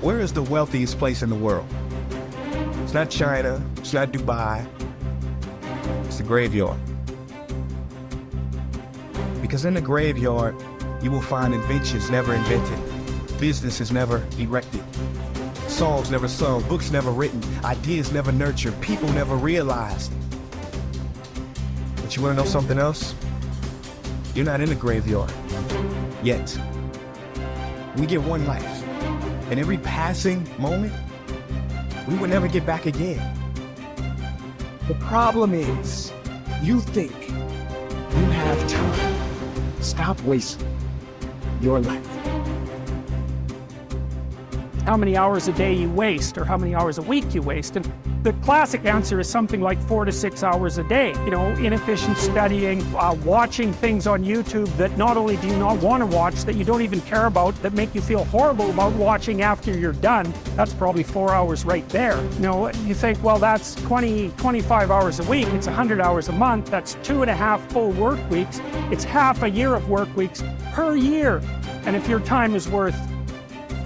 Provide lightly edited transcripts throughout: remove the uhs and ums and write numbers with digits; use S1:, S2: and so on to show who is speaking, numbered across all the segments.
S1: Where is the wealthiest place in the world? It's not China, it's not Dubai, it's the graveyard. Because in the graveyard, you will find inventions never invented, businesses never erected, songs never sung, books never written, ideas never nurtured, people never realized. But you wanna know something else? You're not in the graveyard, yet. We get one life, and every passing moment, we will never get back again. The problem is, you think you have time. Stop wasting your life.
S2: How many hours a day you waste, or how many hours a week you waste. And the classic answer is something like 4 to 6 hours a day. You know, inefficient studying, watching things on YouTube that not only do you not want to watch, that you don't even care about, that make you feel horrible about watching after you're done. That's probably 4 hours right there. You know, you think, well, that's 25 hours a week. It's 100 hours a month. That's 2.5 full work weeks. It's half a year of work weeks per year. And if your time is worth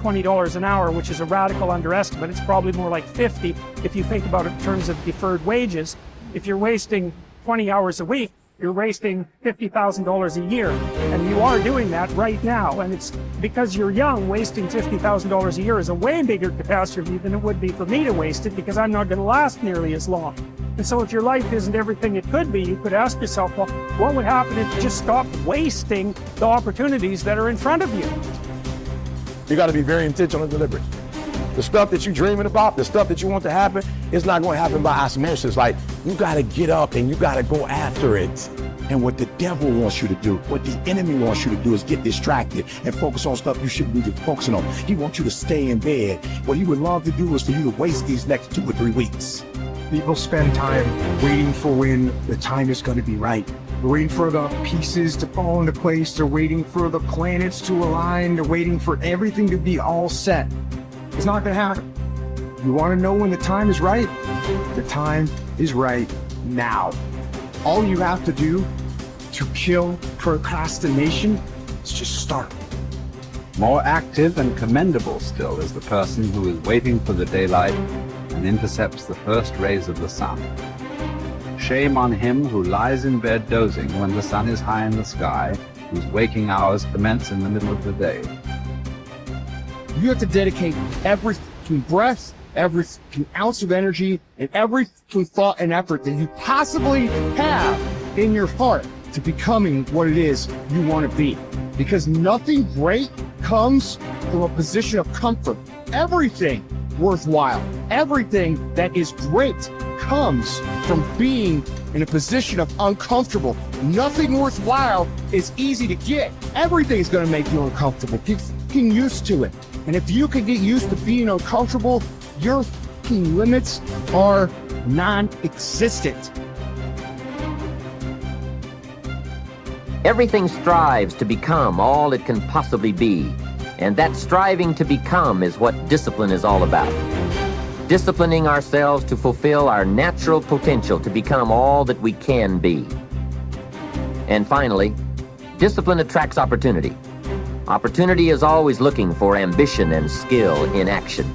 S2: $20 an hour, which is a radical underestimate, it's probably more like 50 if you think about it in terms of deferred wages. If you're wasting 20 hours a week, you're wasting $50,000 a year. And you are doing that right now. And it's because you're young, wasting $50,000 a year is a way bigger catastrophe than it would be for me to waste it, because I'm not going to last nearly as long. And so if your life isn't everything it could be, you could ask yourself, well, what would happen if you just stopped wasting the opportunities that are in front of you?
S3: You got to be very intentional and deliberate. The stuff that you're dreaming about, the stuff that you want to happen, it's not going to happen by osmosis. Like, you got to get up and you got to go after it. And what the devil wants you to do, what the enemy wants you to do, is get distracted and focus on stuff you shouldn't be focusing on. He wants you to stay in bed. What he would love to do is for you to waste these next 2 or 3 weeks.
S1: People spend time waiting for when the time is going to be right. They're waiting for the pieces to fall into place. They're waiting for the planets to align. They're waiting for everything to be all set. It's not going to happen. You want to know when the time is right? The time is right now. All you have to do to kill procrastination is just start.
S4: More active and commendable still is the person who is waiting for the daylight and intercepts the first rays of the sun. Shame on him who lies in bed dozing when the sun is high in the sky, whose waking hours commence in the middle of the day.
S1: You have to dedicate every breath, every ounce of energy, and every thought and effort that you possibly have in your heart to becoming what it is you want to be. Because nothing great comes from a position of comfort. Everything worthwhile, everything that is great comes from being in a position of uncomfortable. Nothing worthwhile is easy to get. Everything's going to make you uncomfortable. Get fucking used to it. And if you can get used to being uncomfortable, your fucking limits are non-existent.
S5: Everything strives to become all it can possibly be. And that striving to become is what discipline is all about. Disciplining ourselves to fulfill our natural potential to become all that we can be. And finally, discipline attracts opportunity. Opportunity is always looking for ambition and skill in action.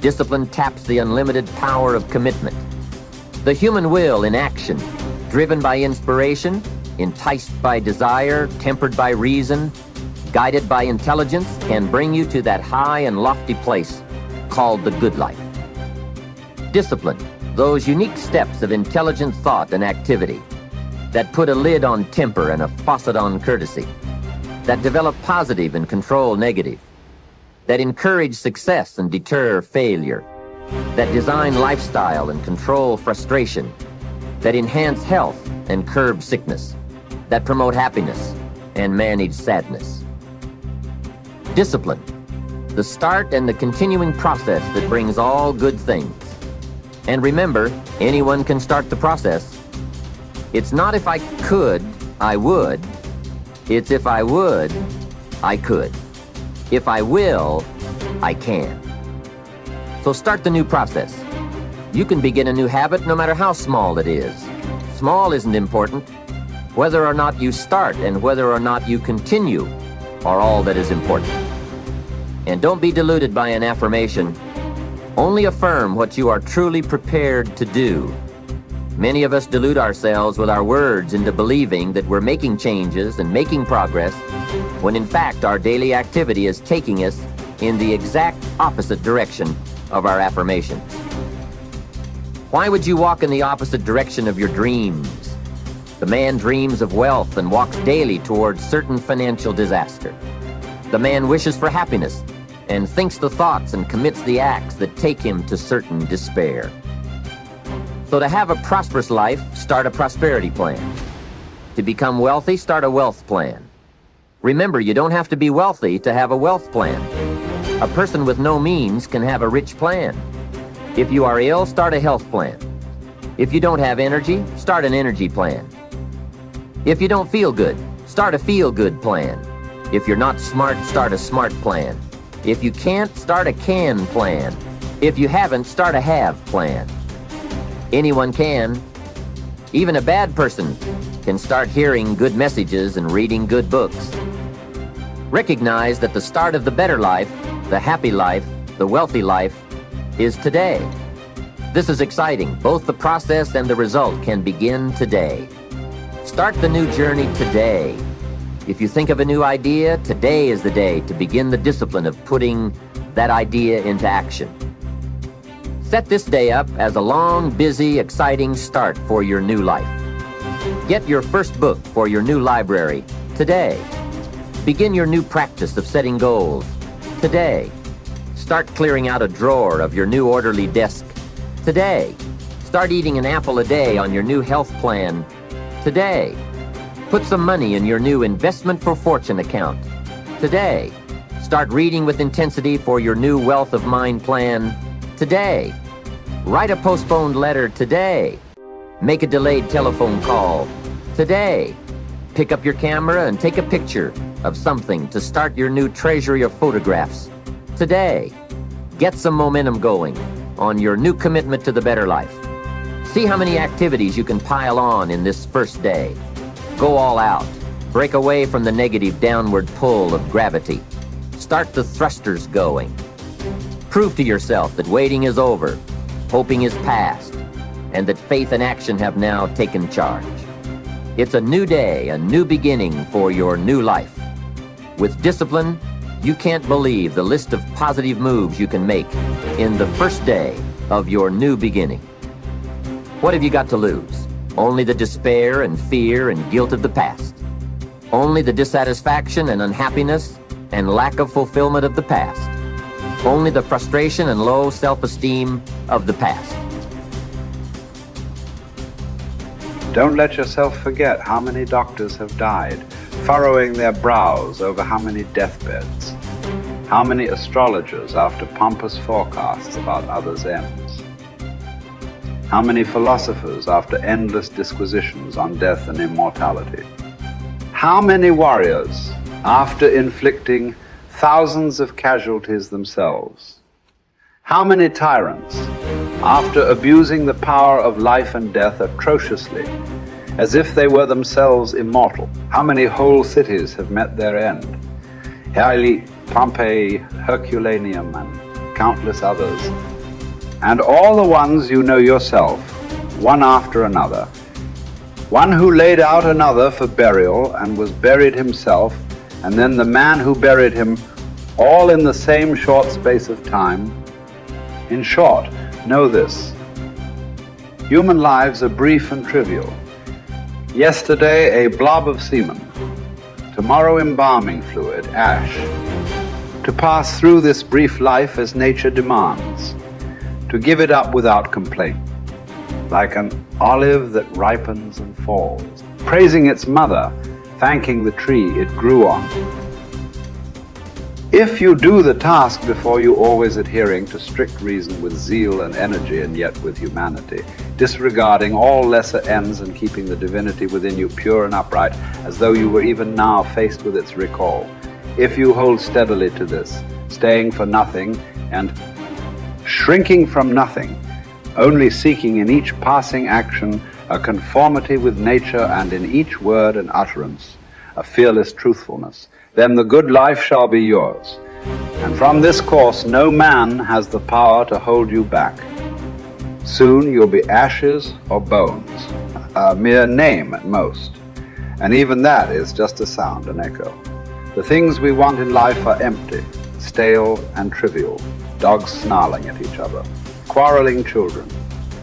S5: Discipline taps the unlimited power of commitment. The human will in action, driven by inspiration, enticed by desire, tempered by reason, guided by intelligence, can bring you to that high and lofty place called the good life. Discipline, those unique steps of intelligent thought and activity that put a lid on temper and a faucet on courtesy, that develop positive and control negative, that encourage success and deter failure, that design lifestyle and control frustration, that enhance health and curb sickness, that promote happiness and manage sadness. Discipline, the start and the continuing process that brings all good things. And remember, anyone can start the process. It's not if I could, I would. It's if I would, I could. If I will, I can. So start the new process. You can begin a new habit no matter how small it is. Small isn't important. Whether or not you start and whether or not you continue are all that is important. And don't be deluded by an affirmation. Only affirm what you are truly prepared to do. Many of us delude ourselves with our words into believing that we're making changes and making progress, when in fact our daily activity is taking us in the exact opposite direction of our affirmations. Why would you walk in the opposite direction of your dreams? The man dreams of wealth and walks daily towards certain financial disaster. The man wishes for happiness and thinks the thoughts and commits the acts that take him to certain despair. So to have a prosperous life, start a prosperity plan. To become wealthy, start a wealth plan. Remember, you don't have to be wealthy to have a wealth plan. A person with no means can have a rich plan. If you are ill, start a health plan. If you don't have energy, start an energy plan. If you don't feel good, start a feel-good plan. If you're not smart, start a smart plan. If you can't, start a can plan. If you haven't, start a have plan. Anyone can. Even a bad person can start hearing good messages and reading good books. Recognize that the start of the better life, the happy life, the wealthy life, is today. This is exciting. Both the process and the result can begin today. Start the new journey today. If you think of a new idea, today is the day to begin the discipline of putting that idea into action. Set this day up as a long, busy, exciting start for your new life. Get your first book for your new library today. Begin your new practice of setting goals today. Start clearing out a drawer of your new orderly desk today. Start eating an apple a day on your new health plan today. Put some money in your new investment for fortune account today. Start reading with intensity for your new wealth of mind plan today. Write a postponed letter today. Make a delayed telephone call today. Pick up your camera and take a picture of something to start your new treasury of photographs today. Get some momentum going on your new commitment to the better life. See how many activities you can pile on in this first day. Go all out. Break away from the negative downward pull of gravity. Start the thrusters going. Prove to yourself that waiting is over, hoping is past, and that faith and action have now taken charge. It's a new day, a new beginning for your new life. With discipline, you can't believe the list of positive moves you can make in the first day of your new beginning. What have you got to lose? Only the despair and fear and guilt of the past. Only the dissatisfaction and unhappiness and lack of fulfillment of the past. Only the frustration and low self-esteem of the past.
S4: Don't let yourself forget how many doctors have died, furrowing their brows over how many deathbeds, how many astrologers after pompous forecasts about others' ends, how many philosophers after endless disquisitions on death and immortality, how many warriors after inflicting thousands of casualties themselves, how many tyrants after abusing the power of life and death atrociously, as if they were themselves immortal. How many whole cities have met their end? Haile, Pompeii, Herculaneum, and countless others. And all the ones you know yourself, one after another. One who laid out another for burial and was buried himself, and then the man who buried him, all in the same short space of time. In short, know this: human lives are brief and trivial. Yesterday, a blob of semen. Tomorrow, embalming fluid, ash. To pass through this brief life as nature demands. To give it up without complaint. Like an olive that ripens and falls. Praising its mother, thanking the tree it grew on. If you do the task before you, always adhering to strict reason with zeal and energy, and yet with humanity, disregarding all lesser ends and keeping the divinity within you pure and upright, as though you were even now faced with its recall. If you hold steadily to this, staying for nothing and shrinking from nothing, only seeking in each passing action a conformity with nature, and in each word and utterance a fearless truthfulness, then the good life shall be yours. And from this course, no man has the power to hold you back. Soon you'll be ashes or bones, a mere name at most. And even that is just a sound, an echo. The things we want in life are empty, stale and trivial. Dogs snarling at each other, quarreling children,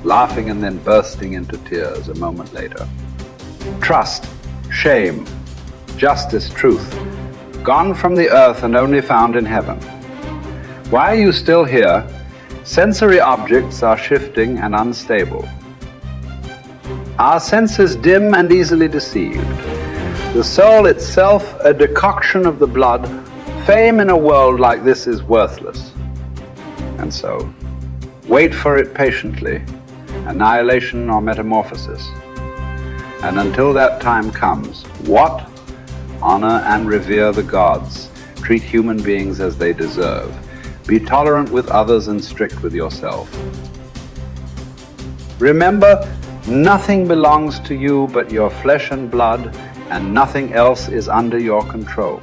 S4: laughing and then bursting into tears a moment later. Trust, shame, justice, truth, gone from the earth and only found in heaven. Why are you still here? Sensory objects are shifting and unstable. Our senses dim and easily deceived. The soul itself a decoction of the blood. Fame in a world like this is worthless. And so, wait for it patiently, annihilation or metamorphosis. And until that time comes, what? Honor and revere the gods. Treat human beings as they deserve. Be tolerant with others and strict with yourself. Remember, nothing belongs to you but your flesh and blood, and nothing else is under your control.